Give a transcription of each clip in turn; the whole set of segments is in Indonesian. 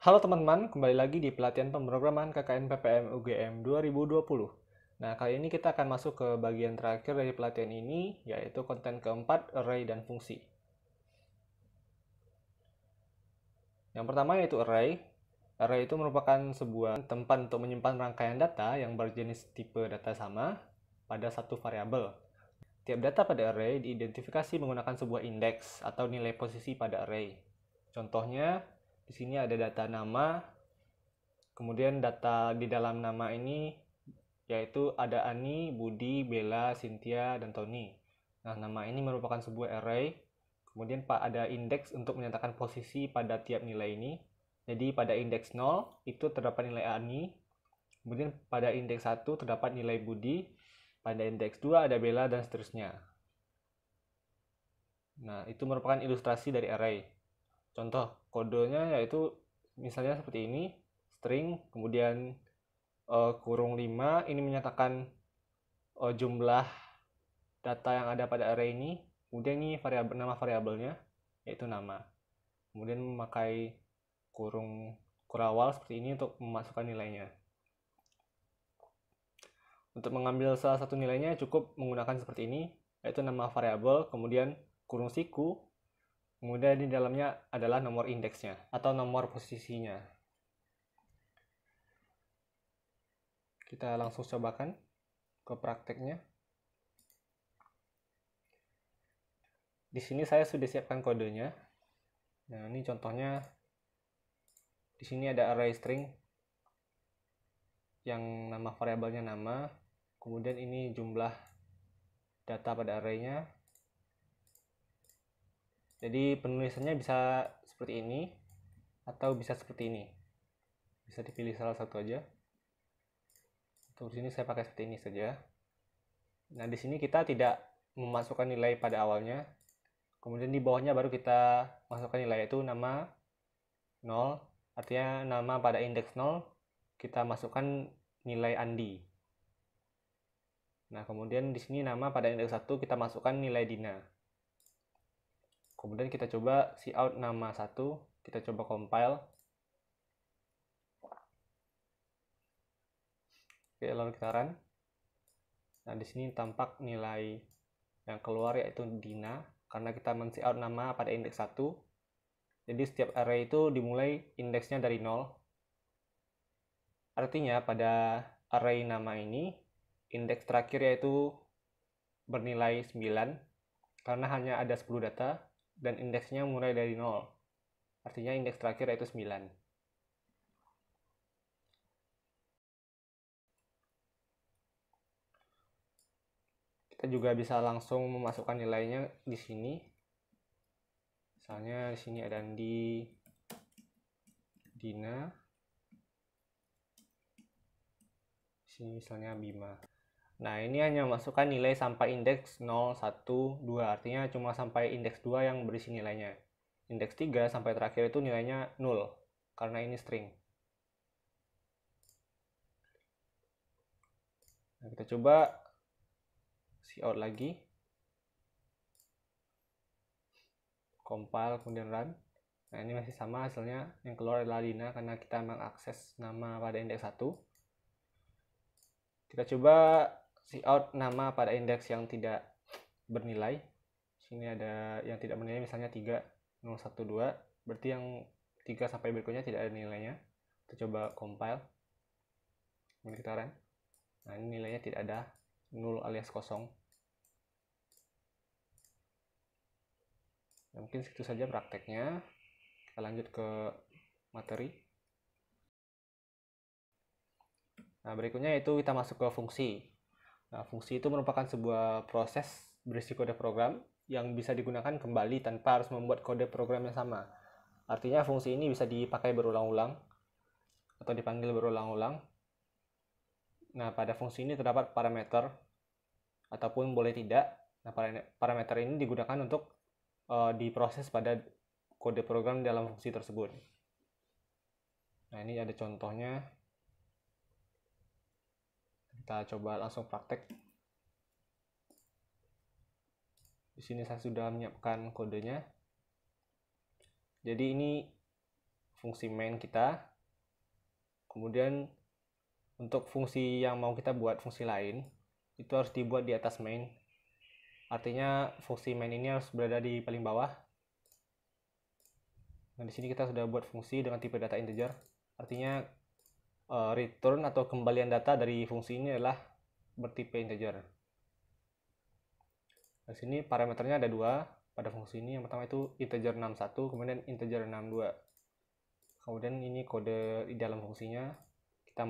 Halo teman-teman, kembali lagi di pelatihan pemrograman KKN PPM UGM 2020. Nah, kali ini kita akan masuk ke bagian terakhir dari pelatihan ini, yaitu konten keempat, array dan fungsi. Yang pertama yaitu array. Array itu merupakan sebuah tempat untuk menyimpan rangkaian data yang berjenis tipe data sama pada satu variabel. Tiap data pada array diidentifikasi menggunakan sebuah indeks atau nilai posisi pada array. Contohnya, di sini ada data nama. Kemudian data di dalam nama ini yaitu ada Ani, Budi, Bella, Cynthia, dan Tony. Nah, nama ini merupakan sebuah array. Kemudian ada indeks untuk menyatakan posisi pada tiap nilai ini. Jadi pada indeks 0 itu terdapat nilai Ani. Kemudian pada indeks 1 terdapat nilai Budi. Pada indeks 2 ada Bella dan seterusnya. Nah, itu merupakan ilustrasi dari array. Contoh kodenya yaitu misalnya seperti ini, string, kemudian kurung 5, ini menyatakan jumlah data yang ada pada array ini. Kemudian ini nama variabelnya, yaitu nama. Kemudian memakai kurung kurawal seperti ini untuk memasukkan nilainya. Untuk mengambil salah satu nilainya cukup menggunakan seperti ini, yaitu nama variabel, kemudian kurung siku, kemudian di dalamnya adalah nomor indeksnya atau nomor posisinya. Kita langsung cobakan ke prakteknya. Di sini saya sudah siapkan kodenya. Nah, ini contohnya. Di sini ada array string yang nama variabelnya nama. Kemudian ini jumlah data pada arraynya. Jadi penulisannya bisa seperti ini atau bisa seperti ini. Bisa dipilih salah satu aja. Untuk sini saya pakai seperti ini saja. Nah, di sini kita tidak memasukkan nilai pada awalnya. Kemudian di bawahnya baru kita masukkan nilai, yaitu nama 0. Artinya nama pada indeks 0 kita masukkan nilai Andi. Nah, kemudian di sini nama pada indeks 1 kita masukkan nilai Dina. Kemudian kita coba cout nama 1, kita coba compile. Oke, lalu kita run. Nah, di sini tampak nilai yang keluar yaitu Dina karena kita men-cout nama pada indeks 1. Jadi setiap array itu dimulai indeksnya dari 0. Artinya pada array nama ini indeks terakhir yaitu bernilai 9 karena hanya ada 10 data dan indeksnya mulai dari 0. Artinya indeks terakhir yaitu 9. Kita juga bisa langsung memasukkan nilainya di sini. Misalnya di sini ada Andi, Dina. Di sini misalnya Bima. Nah, ini hanya masukkan nilai sampai indeks 0, 1, 2. Artinya cuma sampai indeks 2 yang berisi nilainya. Indeks 3 sampai terakhir itu nilainya 0 karena ini string. Nah, kita coba cout lagi. Compile kemudian run. Nah, ini masih sama hasilnya. Yang keluar adalah Dina karena kita mengakses nama pada indeks 1. Kita coba cout nama pada indeks yang tidak bernilai. Sini ada yang tidak bernilai, misalnya 3, 0, 1, 2. Berarti yang 3 sampai berikutnya tidak ada nilainya. Kita coba compile. Kemudian kita run. Nah, ini nilainya tidak ada, 0 alias kosong. Nah, mungkin segitu saja prakteknya. Kita lanjut ke materi. Nah, berikutnya itu kita masuk ke fungsi. Nah, fungsi itu merupakan sebuah proses berisi kode program yang bisa digunakan kembali tanpa harus membuat kode program yang sama. Artinya fungsi ini bisa dipakai berulang-ulang atau dipanggil berulang-ulang. Nah, pada fungsi ini terdapat parameter ataupun boleh tidak. Nah, parameter ini digunakan untuk diproses pada kode program dalam fungsi tersebut. Nah, ini ada contohnya. Kita coba langsung praktek. Di sini saya sudah menyiapkan kodenya. Jadi ini fungsi main kita. Kemudian untuk fungsi yang mau kita buat, fungsi lain, itu harus dibuat di atas main. Artinya fungsi main ini harus berada di paling bawah. Nah, di sini kita sudah buat fungsi dengan tipe data integer. Artinya return atau kembalian data dari fungsi ini adalah bertipe integer. Di sini parameternya ada dua pada fungsi ini. Yang pertama itu integer 61, kemudian integer 62. Kemudian ini kode di dalam fungsinya. Kita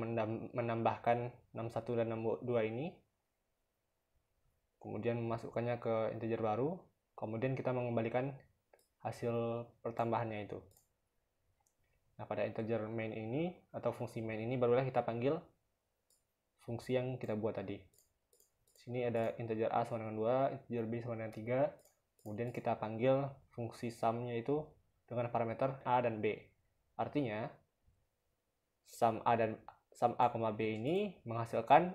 menambahkan 61 dan 62 ini. Kemudian memasukkannya ke integer baru. Kemudian kita mengembalikan hasil pertambahannya itu. Nah, pada integer main ini atau fungsi main ini barulah kita panggil fungsi yang kita buat tadi. Di sini ada integer a sama dengan 2, integer b sama dengan 3. Kemudian kita panggil fungsi sum-nya itu dengan parameter a dan b. Artinya sum a, b ini menghasilkan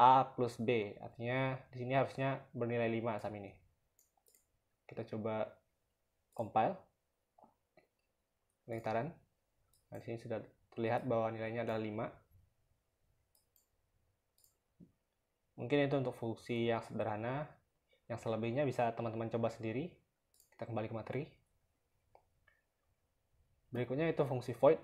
a plus b. Artinya di sini harusnya bernilai 5 sum ini. Kita coba compile pengitaran. Nah, di sini sudah terlihat bahwa nilainya adalah 5. Mungkin itu untuk fungsi yang sederhana. Yang selebihnya bisa teman-teman coba sendiri. Kita kembali ke materi. Berikutnya itu fungsi void.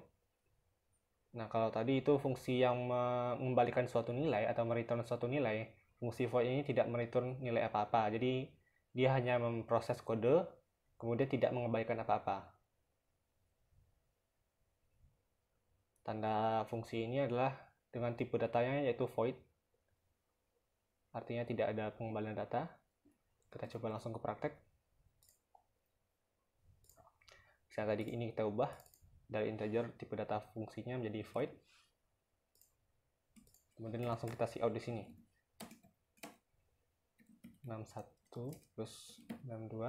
Nah, kalau tadi itu fungsi yang mengembalikan suatu nilai atau mereturn suatu nilai, fungsi void ini tidak mereturn nilai apa-apa. Jadi dia hanya memproses kode, kemudian tidak mengembalikan apa-apa. Tanda fungsi ini adalah dengan tipe datanya yaitu void. Artinya tidak ada pengembalian data. Kita coba langsung ke praktek. Misalnya tadi ini kita ubah dari integer tipe data fungsinya menjadi void. Kemudian langsung kita cout di sini. 61 plus 62.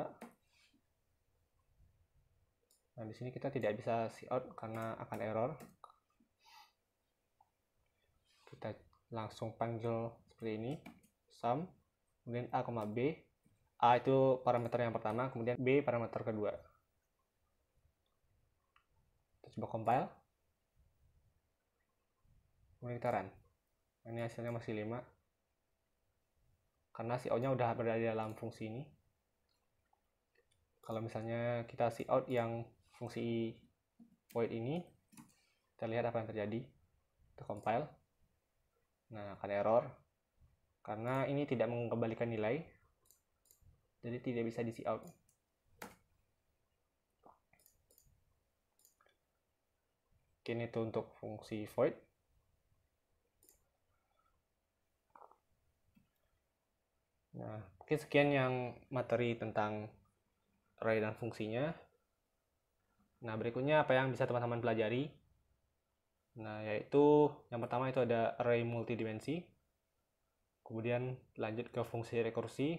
Nah, di sini kita tidak bisa cout karena akan error. Kita langsung panggil seperti ini, sum, kemudian a, b. A itu parameter yang pertama, kemudian b parameter kedua. Kita coba compile. Kemudian kita run. Ini hasilnya masih 5. Karena cout-nya udah berada di dalam fungsi ini. Kalau misalnya kita cout yang fungsi void ini, kita lihat apa yang terjadi. Kita compile. Nah, akan error karena ini tidak mengembalikan nilai, jadi tidak bisa di cout. Mungkin itu untuk fungsi void. Nah, mungkin sekian yang materi tentang array dan fungsinya. Nah, berikutnya apa yang bisa teman-teman pelajari? Nah, yaitu yang pertama itu ada array multidimensi. Kemudian lanjut ke fungsi rekursi.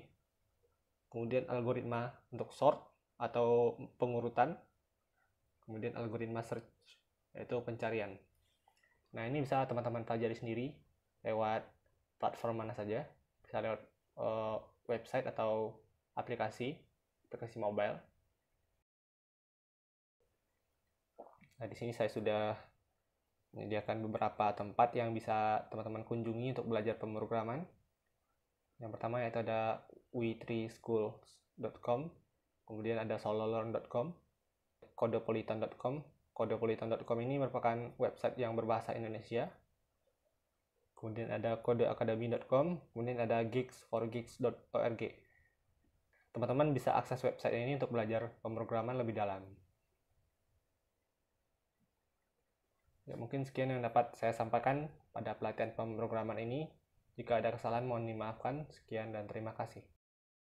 Kemudian algoritma untuk sort atau pengurutan. Kemudian algoritma search, yaitu pencarian. Nah, ini bisa teman-teman pelajari sendiri lewat platform mana saja. Bisa lewat website atau aplikasi mobile. Nah, di sini saya sudah menyediakan beberapa tempat yang bisa teman-teman kunjungi untuk belajar pemrograman. Yang pertama yaitu ada we3schools.com, kemudian ada sololearn.com, codepolitan.com. Codepolitan.com ini merupakan website yang berbahasa Indonesia. Kemudian ada codeacademy.com, kemudian ada gigs4gigs.org. Teman-teman bisa akses website ini untuk belajar pemrograman lebih dalam. Ya, mungkin sekian yang dapat saya sampaikan pada pelatihan pemrograman ini. Jika ada kesalahan mohon dimaafkan. Sekian dan terima kasih.